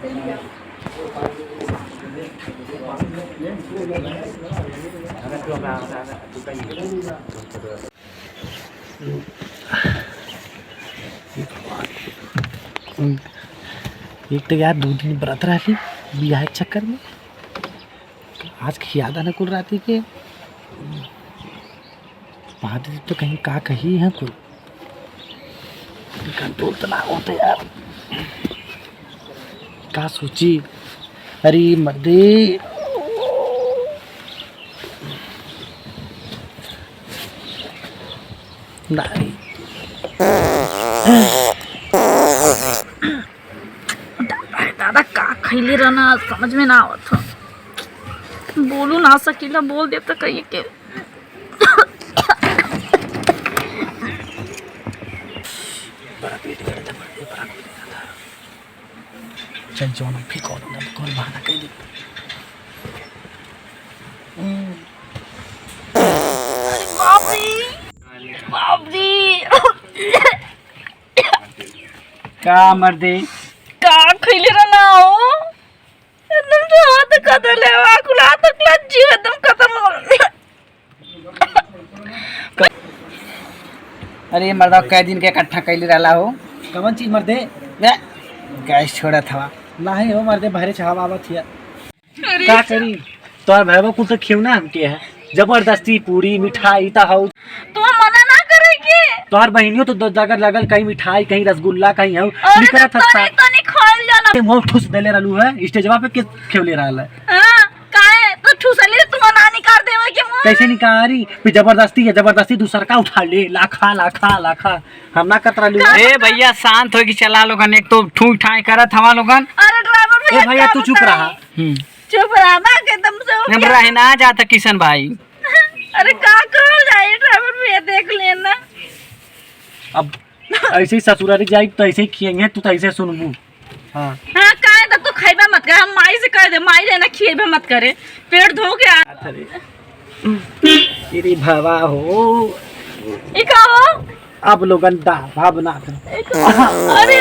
एक तो यार 2 दिन व्रत रही बियाह के चक्कर में आज खियादा न कुल राती के बात तो कहीं का कही है कुल कंट्रोल तो ना होता यार का सोची अरे मर्दे नहीं दादा का खैली रहना समझ में ना आवत था बोलू ना सकीला बोल दे तो कहीं के चल जो ना भी कौन बहाना कह दे बाप रे का मर्दे का खैली रहना हो एकदम तो हाथ कदर ले आकुला तक जीव एकदम खत्म हो अरे मर्दा कै दिन के इकट्ठा कैली रहला हो कौन चीज मर्दे गैस छोड़ा था नहीं हो मर्दे भरे छावा आवत हिया का करी तोर भैया कुछ तो खियौना हमके है जबरदस्ती पूरी मिठाई ता हो तो मना ना करे के तोहर बहनियों तो जगह लगल कहीं मिठाई कहीं रसगुल्ला कहीं हो अरे निकरा था तो नहीं खाल जाला मोह ठुस देले रहलू है स्टेजवा पे के खेवले रहल है हां काहे तो ठुसली तू ना निकाल देवे के मुंह कैसे निकारी फिर जबरदस्ती दूसर का उठा ले लाखा हम ना कतरा लू ए भैया शांत हो कि चला लोगन एक तो ठूक ठाई करत हवा लोगन अरे ड्राइवर ए भैया तू चुप रहा चुप रहा ना के तुम से हमरा है ना जाता किशन भाई अरे का कर जाए ड्राइवर भैया देख लेना अब ऐसे ही ससुरारी जाई तो ऐसे ही खिएंगे तू तो ऐसे सुनबू हां हां काहे तो खाइबा मत कर हम माई से कह दे माई लेना खिएबे मत करे पेट धो के आ तेरी भावा हो ई का हो अब लोगन दा भावना अरे